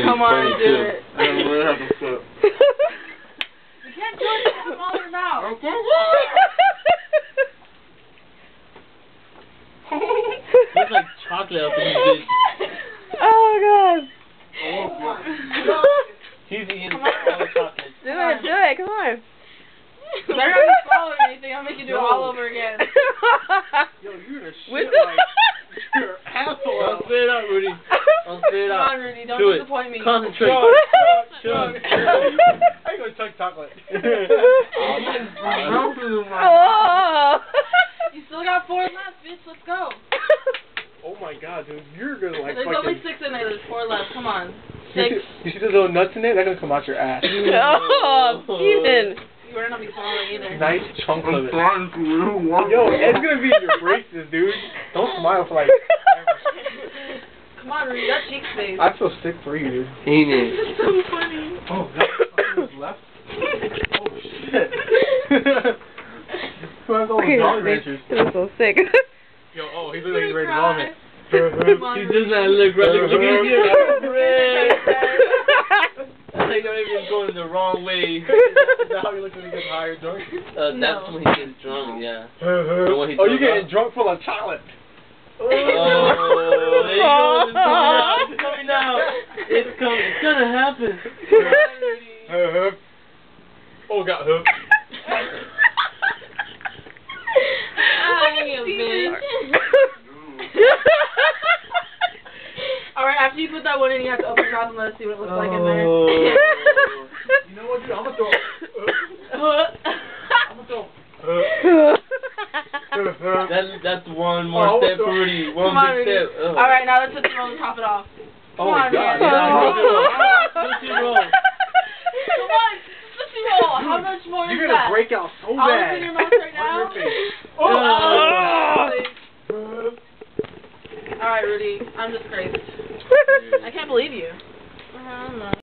Come on, do it. I don't really have to flip. You can't do it with all your mouth. Okay. Looks like chocolate up in this bitch. Oh god. He's eating all the chocolate. Do it, come on. Better not be swallowing anything, I'll make you do it all over again. Yo, you're gonna shit With like your asshole Don't out. spit it out, Rudy. Don't spit it Come out. on, Rudy, don't Do it. disappoint me. Concentrate. Chug. I ain't gonna chug chocolate. Oh. You still got 4 left, bitch, let's go. Oh my god, dude, you're gonna like There's fucking... only 6 in there, there's 4 left, come on. You 6. see those little nuts in there? They're gonna come out your ass. Oh, Steven. You better not be swallowing either. Nice chunk of it. trying to Yo, it's gonna be in your braces, dude. Don't smile for like ever. Come on, Rudy, that cheek's face. I feel sick for you, dude. Ain't it? It's so funny. Oh, that fucking was left? Oh, shit. Who has all the Jolly Ranchers? This is so sick. Yo, oh, he's looking like he's ready to vomit. Come on, He Rudy. does not look right. Look at your red. I think you're even going the wrong way. Is that how you look when you get higher drunk? That's No. when he gets drunk, yeah. Oh, you're getting drunk full of chocolate. Oh, there you go. It's coming out. It's coming. It's gonna happen. Oh, got hooked. Alright, after you put that one in, you have to open your mouth and let us see what it looks like in there. You know what, dude? I'm gonna throw. I'm gonna throw. That's one more step for Rudy. One Come on, big Rudy. step. Oh. Alright, now let's hit the roll and top it off. Oh Come my on, god. man. Yeah, Tootsie roll. Come on, Tootsie Roll. How much more you're is gonna that? break out so All bad. is in your mouth right now? On your face. Oh! Oh. Alright, Rudy. I'm disgraced. I can't believe you.